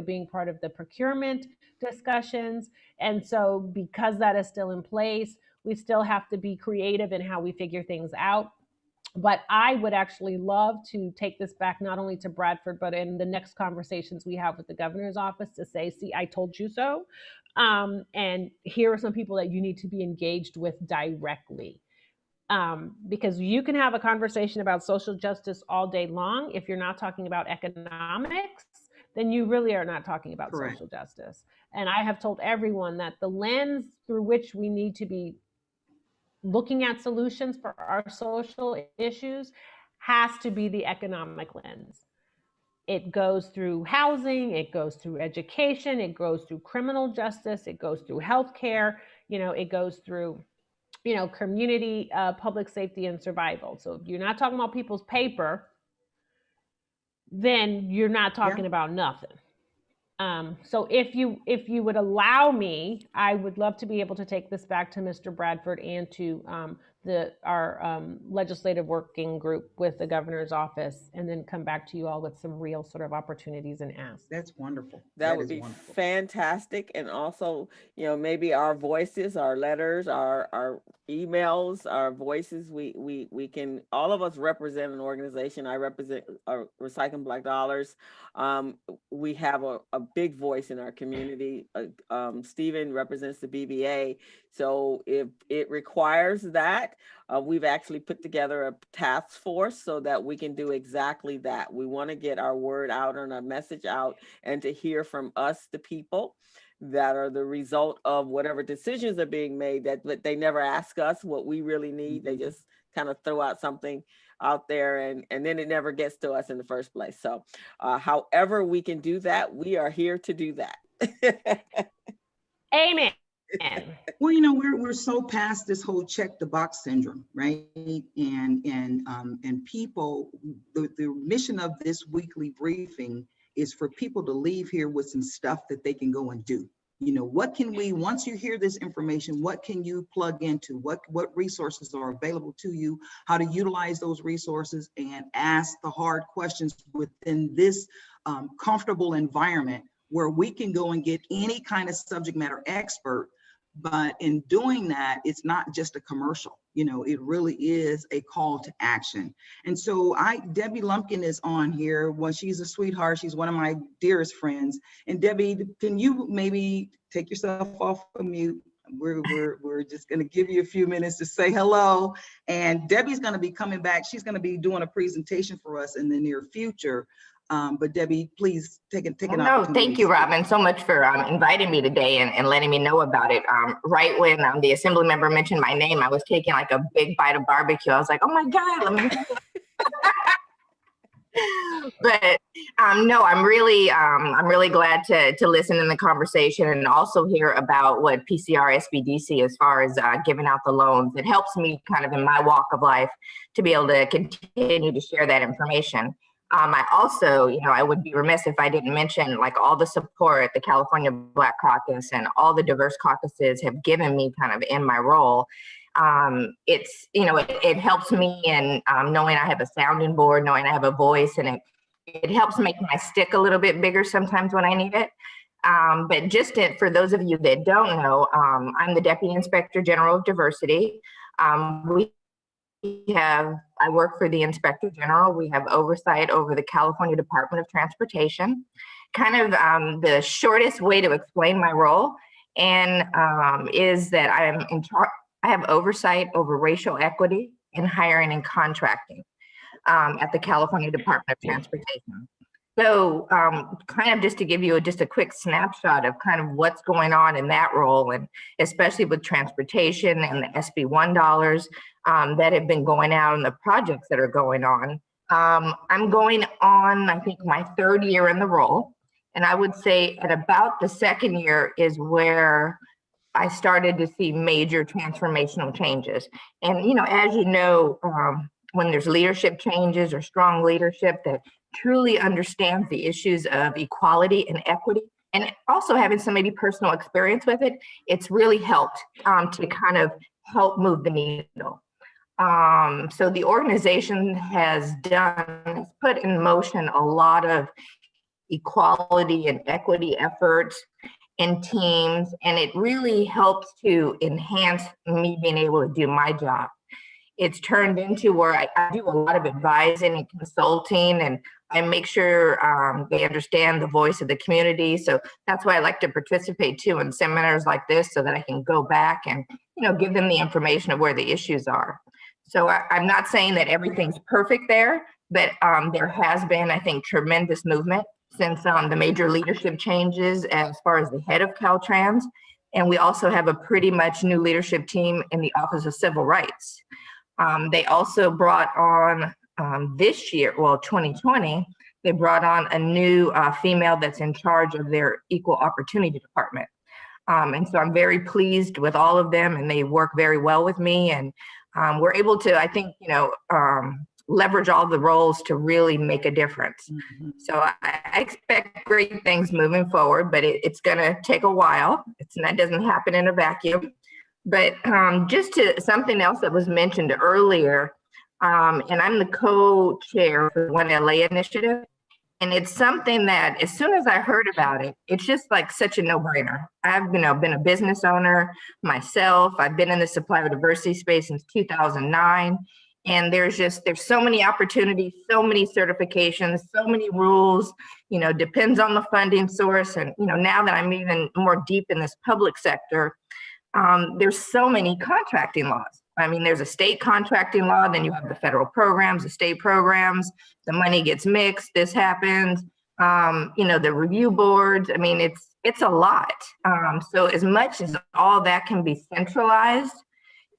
being part of the procurement discussions. And so because that is still in place, we still have to be creative in how we figure things out. But I would actually love to take this back not only to Bradford, but in the next conversations we have with the governor's office to say, see, I told you so. And here are some people that you need to be engaged with directly. Because you can have a conversation about social justice all day long. If you're not talking about economics, then you really are not talking about Correct. social justice. And I have told everyone that the lens through which we need to be looking at solutions for our social issues has to be the economic lens. It goes through housing, it goes through education, it goes through criminal justice, it goes through healthcare, it goes through, community, public safety and survival. So if you're not talking about people's paper, then you're not talking about nothing. So if you would allow me, I would love to be able to take this back to Mr. Bradford and to our legislative working group with the governor's office, and then come back to you all with some real sort of opportunities and asks. That's wonderful. That would be wonderful. Fantastic. And also, maybe our voices, our letters, our emails, our voices, we can, all of us represent an organization. I represent Recycling Black Dollars. We have a big voice in our community. Stephen represents the BBA. So if it requires that, we've actually put together a task force so that we can do exactly that. We want to get our word out and our message out, and to hear from us, the people that are the result of whatever decisions are being made, that they never ask us what we really need. They just kind of throw out something out there, and then it never gets to us in the first place. So however we can do that, we are here to do that. Amen. Well, we're so past this whole check the box syndrome, right? And people, the mission of this weekly briefing is for people to leave here with some stuff that they can go and do. What can we, once you hear this information, what can you plug into? What resources are available to you? How to utilize those resources and ask the hard questions within this comfortable environment where we can go and get any kind of subject matter expert. But in doing that, it's not just a commercial, it really is a call to action. And so Debbie Lumpkin is on here. Well, she's a sweetheart. She's one of my dearest friends. And Debbie, can you maybe take yourself off of mute? We're just going to give you a few minutes to say hello. And Debbie's going to be coming back. She's going to be doing a presentation for us in the near future. But Debbie, please take an opportunity. No, thank you, Robin, so much for inviting me today and letting me know about it. Right when the assembly member mentioned my name, I was taking like a big bite of barbecue. I was like, oh my God, let me. But no, I'm really glad to listen in the conversation and also hear about what PCR SBDC as far as giving out the loans. It helps me kind of in my walk of life to be able to continue to share that information. I also, I would be remiss if I didn't mention like all the support the California Black Caucus and all the diverse caucuses have given me kind of in my role. It helps me in knowing I have a sounding board, knowing I have a voice, and it helps make my stick a little bit bigger sometimes when I need it. But just for those of you that don't know, I'm the Deputy Inspector General of Diversity. I work for the Inspector General. We have oversight over the California Department of Transportation. Kind of the shortest way to explain my role and is that I have oversight over racial equity in hiring and contracting at the California Department of Transportation. So kind of just to give you just a quick snapshot of kind of what's going on in that role, and especially with transportation and the SB1 dollars that have been going out and the projects that are going on. I'm going on, I think, my third year in the role. And I would say at about the second year is where I started to see major transformational changes. And, you know, as you know, when there's leadership changes or strong leadership that truly understands the issues of equality and equity, and also having some maybe personal experience with it, it's really helped to kind of help move the needle. So the organization has put in motion a lot of equality and equity efforts and teams, and it really helps to enhance me being able to do my job. It's turned into where I do a lot of advising and consulting, and I make sure they understand the voice of the community. So that's why I like to participate too in seminars like this, so that I can go back and, you know, give them the information of where the issues are. So I'm not saying that everything's perfect there, but there has been, I think, tremendous movement since the major leadership changes as far as the head of Caltrans. And we also have a pretty much new leadership team in the Office of Civil Rights. They also brought on this year, well, 2020, they brought on a new female that's in charge of their Equal Opportunity Department. And so I'm very pleased with all of them, and they work very well with me. And we're able to, I think, you know, leverage all the roles to really make a difference. Mm-hmm. So I expect great things moving forward, but it's going to take a while. That doesn't happen in a vacuum. But just to something else that was mentioned earlier, and I'm the co-chair for One LA initiative. And it's something that as soon as I heard about it, it's just like such a no-brainer. I've been a business owner myself. I've been in the supplier diversity space since 2009. And there's so many opportunities, so many certifications, so many rules, you know, depends on the funding source. And, you know, now that I'm even more deep in this public sector, there's so many contracting laws. I mean, there's a state contracting law, then you have the federal programs, the state programs, the money gets mixed, this happens, you know, the review boards. I mean, it's a lot. So as much as all that can be centralized,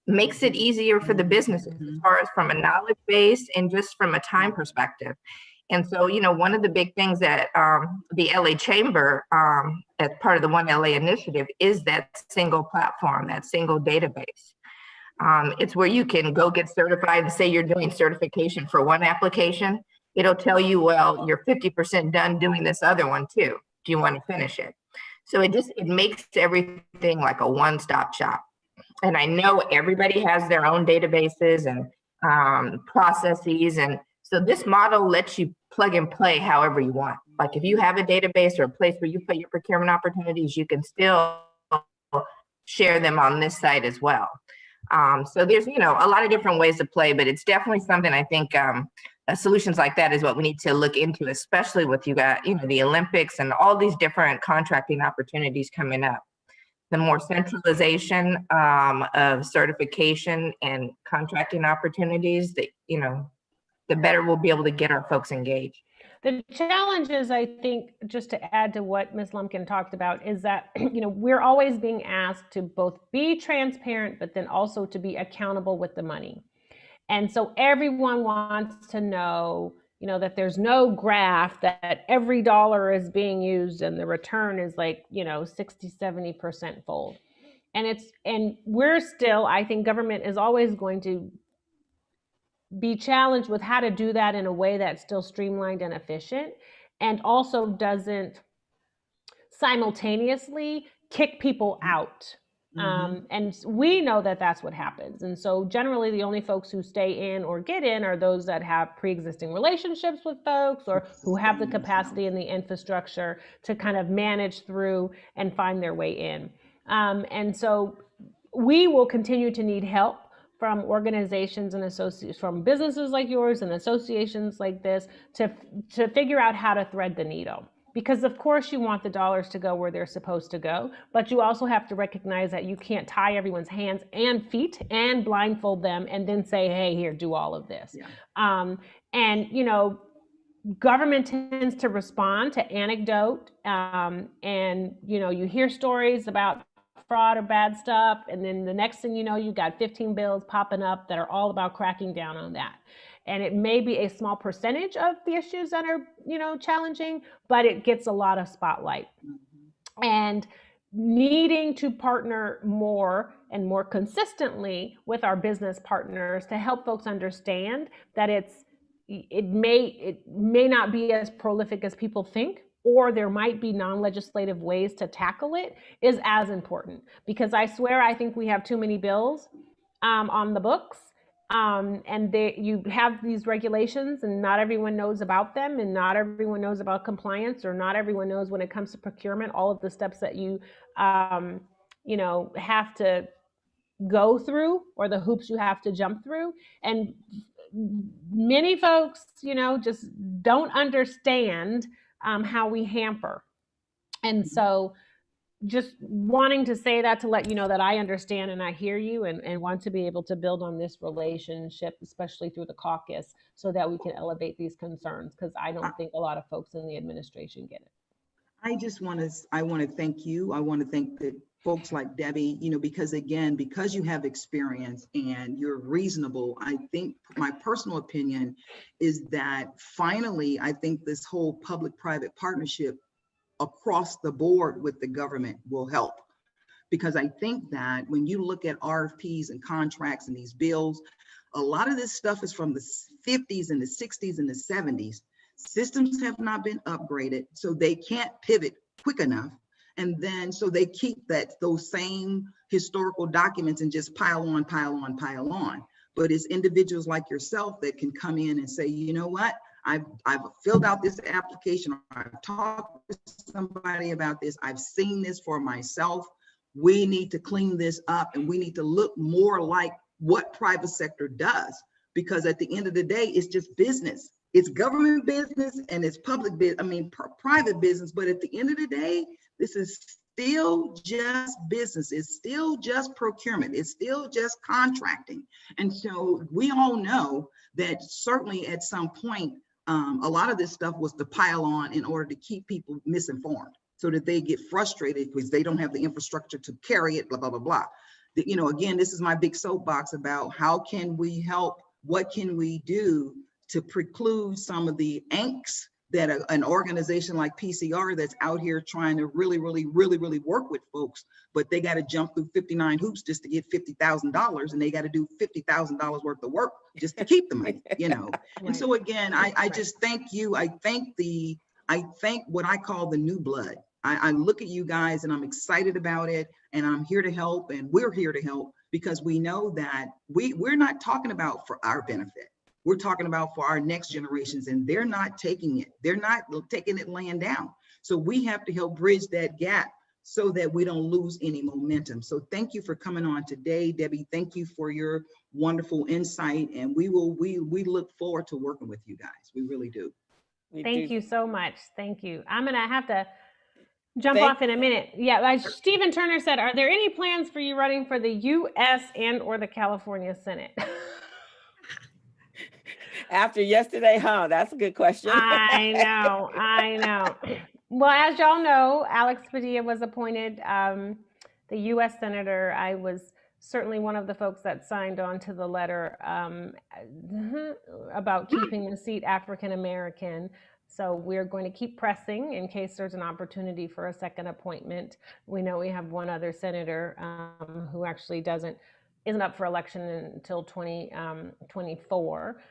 makes it easier for the businesses as far as from a knowledge base and just from a time perspective. And so, you know, one of the big things that the LA Chamber, as part of the One LA initiative, is that single platform, that single database. It's where you can go get certified and say you're doing certification for one application. It'll tell you, well, you're 50% done doing this other one too. Do you want to finish it? So it makes everything like a one-stop shop. And I know everybody has their own databases and processes. And so this model lets you plug and play however you want. Like if you have a database or a place where you put your procurement opportunities, you can still share them on this site as well. So there's, you know, a lot of different ways to play, but it's definitely something I think solutions like that is what we need to look into, especially with you got, you know, the Olympics and all these different contracting opportunities coming up. The more centralization of certification and contracting opportunities, that, you know, the better we'll be able to get our folks engaged. The challenge is, I think, just to add to what Ms. Lumpkin talked about, is that, you know, we're always being asked to both be transparent, but then also to be accountable with the money. And so everyone wants to know, you know, that there's no graph that every dollar is being used and the return is like, you know, 60, 70% fold. And we're still, I think government is always going to be challenged with how to do that in a way that's still streamlined and efficient, and also doesn't simultaneously kick people out. Mm-hmm. And we know that that's what happens. And so generally the only folks who stay in or get in are those that have pre-existing relationships with folks, or who have the capacity and the infrastructure to kind of manage through and find their way in. And so we will continue to need help from organizations and associations, from businesses like yours and associations like this, to figure out how to thread the needle. Because of course you want the dollars to go where they're supposed to go, but you also have to recognize that you can't tie everyone's hands and feet and blindfold them and then say, hey, here, do all of this. Yeah. And, you know, government tends to respond to anecdote, and you hear stories about fraud or bad stuff, and then the next thing you know, you got 15 bills popping up that are all about cracking down on that. And it may be a small percentage of the issues that are challenging, but it gets a lot of spotlight. And needing to partner more and more consistently with our business partners to help folks understand that it may not be as prolific as people think, or there might be non-legislative ways to tackle it, is as important. Because I swear, I think we have too many bills on the books, and you have these regulations and not everyone knows about them, and not everyone knows about compliance, or not everyone knows when it comes to procurement, all of the steps that you have to go through, or the hoops you have to jump through. And many folks, just don't understand how we hamper. And so just wanting to say that to let you know that I understand and I hear you, and want to be able to build on this relationship, especially through the caucus, so that we can elevate these concerns, because I don't think a lot of folks in the administration get it. I want to thank you. I want to thank the folks like Debbie, because again, because you have experience and you're reasonable, I think my personal opinion is that finally, I think this whole public-private partnership across the board with the government will help. Because I think that when you look at RFPs and contracts and these bills, a lot of this stuff is from the 50s and the 60s and the 70s. Systems have not been upgraded, so they can't pivot quick enough. And then, so they keep those same historical documents and just pile on. But it's individuals like yourself that can come in and say, you know what? I've filled out this application. I've talked to somebody about this. I've seen this for myself. We need to clean this up, and we need to look more like what private sector does, because at the end of the day, it's just business. It's government business and it's public business, private business. But at the end of the day, this is still just business. It's still just procurement. It's still just contracting. And so we all know that certainly at some point, a lot of this stuff was to pile on in order to keep people misinformed, so that they get frustrated because they don't have the infrastructure to carry it, blah, blah, blah, blah. Again, this is my big soapbox about how can we help? What can we do to preclude some of the angst that an organization like PCR that's out here trying to really work with folks, but they got to jump through 59 hoops just to get $50,000, and they got to do $50,000 worth of work just to keep the money, And so again, I just thank you. I thank what I call the new blood. I look at you guys and I'm excited about it, and I'm here to help, and we're here to help, because we know that we're not talking about for our benefit. We're talking about for our next generations, and they're not taking it. They're not taking it laying down. So we have to help bridge that gap so that we don't lose any momentum. So thank you for coming on today, Debbie. Thank you for your wonderful insight, and we look forward to working with you guys. We really do. Thank you so much. Thank you. I'm gonna have to jump off in a minute. Yeah, like Stephen Turner said, are there any plans for you running for the U.S. and or the California Senate? After yesterday, that's a good question. I know. Well, as y'all know, Alex Padilla was appointed the U.S. Senator. I was certainly one of the folks that signed on to the letter about keeping the seat African American. So we're going to keep pressing in case there's an opportunity for a second appointment. We know we have one other senator who actually isn't up for election until 2024.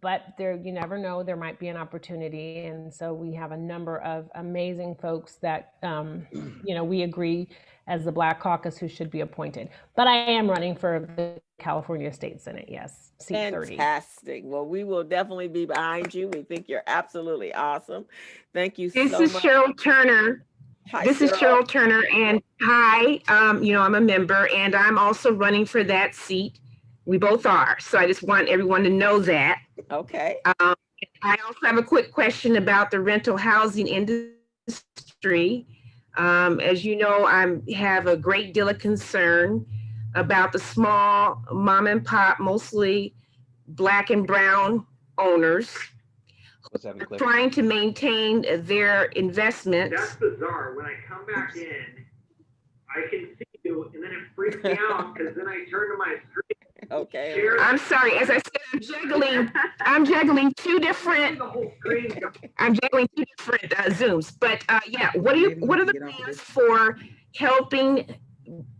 But you never know, there might be an opportunity. And so we have a number of amazing folks that, we agree as the Black Caucus who should be appointed. But I am running for the California State Senate, yes, seat 30. Fantastic. Well, we will definitely be behind you. We think you're absolutely awesome. Thank you so much. This is Cheryl Turner. Hi, this is Cheryl Turner, and hi, I'm a member, and I'm also running for that seat. We both are. So I just want everyone to know that. Okay. I also have a quick question about the rental housing industry. As you know, I have a great deal of concern about the small mom and pop, mostly Black and brown owners Let's have a clip. trying to maintain their investments. That's bizarre. When I come back in, I can see you, and then it freaks me out because then I turn to my screen. Okay. Share I'm sorry, as I said, I'm juggling two different, the whole screen. I'm juggling two different Zooms. But yeah, what are the plans for helping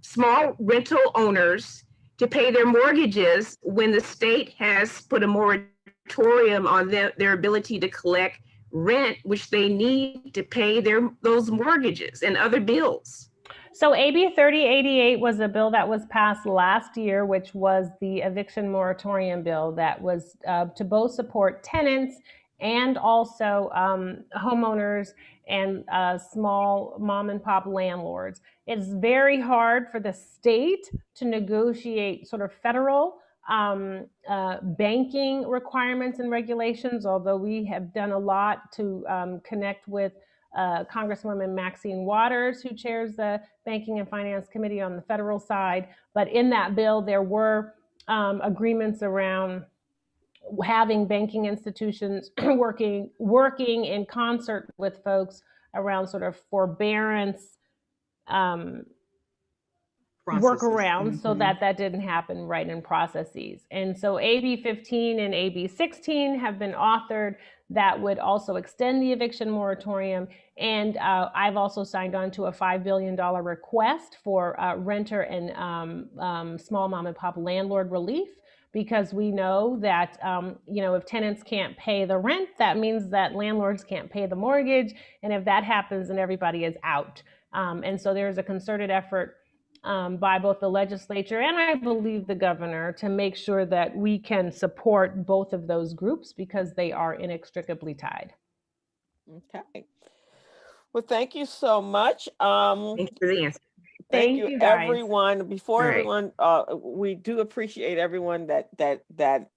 small rental owners to pay their mortgages when the state has put a moratorium on their ability to collect rent, which they need to pay those mortgages and other bills? So AB 3088 was a bill that was passed last year, which was the eviction moratorium bill that was to both support tenants and also homeowners and small mom and pop landlords. It's very hard for the state to negotiate sort of federal banking requirements and regulations, although we have done a lot to connect with Congresswoman Maxine Waters, who chairs the Banking and Finance Committee on the federal side. But in that bill, there were agreements around having banking institutions working in concert with folks around sort of forbearance workarounds so that didn't happen right in processes. And so AB 15 and AB 16 have been authored that would also extend the eviction moratorium. And I've also signed on to a $5 billion request for renter and small mom and pop landlord relief, because we know that, if tenants can't pay the rent, that means that landlords can't pay the mortgage. And if that happens, then everybody is out. And so there's a concerted effort by both the legislature and I believe the governor to make sure that we can support both of those groups because they are inextricably tied. Okay. Well, thank you so much. Thanks for the answer. Thank you, guys. everyone. Before All right. everyone, we do appreciate everyone that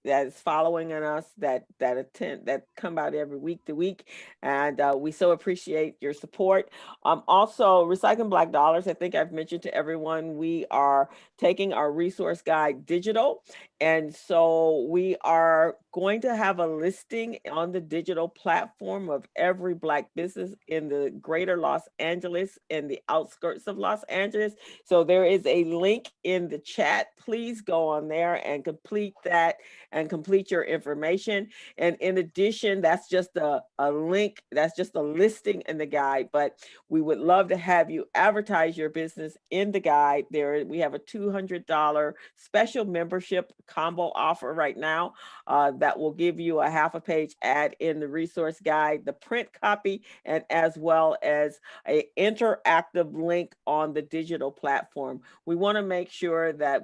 is following on us, that attend, that come out every week to week, and we so appreciate your support. Also, Recycling Black Dollars. I think I've mentioned to everyone we are taking our resource guide digital, and so we are going to have a listing on the digital platform of every Black business in the greater Los Angeles and the outskirts of Los Angeles. So there is a link in the chat. Please go on there and complete that and complete your information. And in addition, that's just a link, that's just a listing in the guide, but we would love to have you advertise your business in the guide. We have a $200 special membership combo offer right now that will give you a half a page ad in the resource guide, the print copy, and as well as an interactive link on the digital platform. We want to make sure that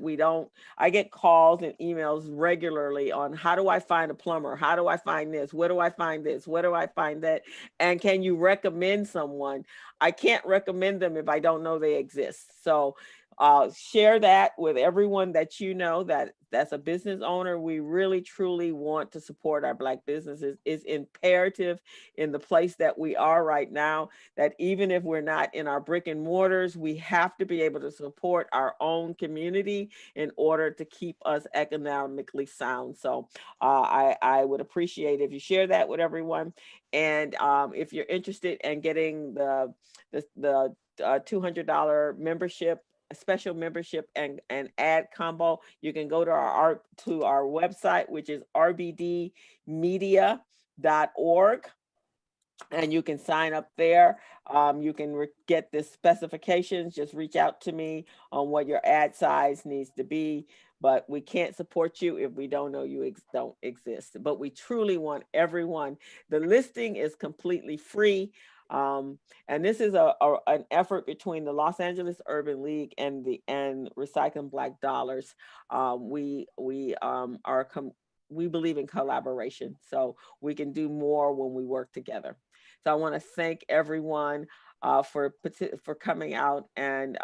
I get calls and emails regularly on how do I find a plumber? How do I find this? Where do I find this? Where do I find that? And can you recommend someone? I can't recommend them if I don't know they exist. So share that with everyone that you know that's a business owner. We really, truly want to support our Black businesses. It's imperative in the place that we are right now, that even if we're not in our brick and mortars, we have to be able to support our own community in order to keep us economically sound. So I would appreciate if you share that with everyone. And if you're interested in getting the $200 membership, a special membership and ad combo, you can go to our website, which is rbdmedia.org, and you can sign up there. You can get the specifications. Just reach out to me on what your ad size needs to be. But we can't support you if we don't know you don't exist. But we truly want everyone. The listing is completely free. And this is an effort between the Los Angeles Urban League and Recycling Black Dollars. We believe in collaboration, so we can do more when we work together. So I want to thank everyone for coming out, and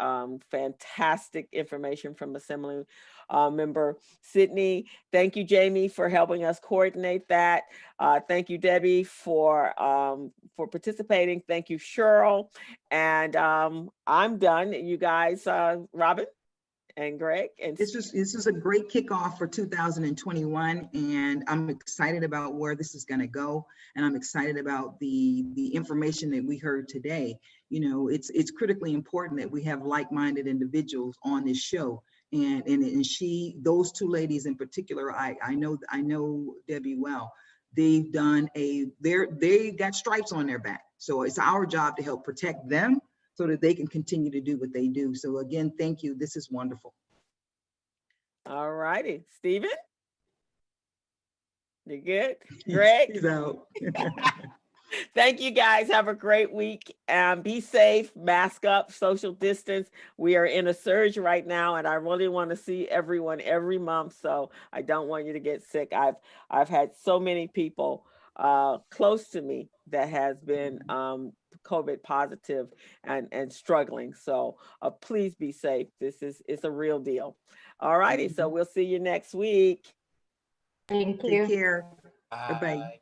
fantastic information from Assemblymember Sydney. Thank you, Jamie, for helping us coordinate that. Thank you, Debbie, for participating. Thank you, Cheryl. And I'm done. You guys, Robin? And Greg? And This is a great kickoff for 2021, and I'm excited about where this is going to go, and I'm excited about the information that we heard today. You know, it's critically important that we have like-minded individuals on this show, and those two ladies in particular, I know Debbie well. They've done they got stripes on their back, so it's our job to help protect them so that they can continue to do what they do. So again, thank you. This is wonderful. all righty, Stephen? You good? Greg? He's out. Thank you guys. Have a great week. Be safe, mask up, social distance. We are in a surge right now, and I really want to see everyone every month. So I don't want you to get sick. I've had so many people close to me that has been COVID positive and struggling. So please be safe. It's a real deal. All righty. So we'll see you next week. Thank Take you. care. Bye-bye. Bye.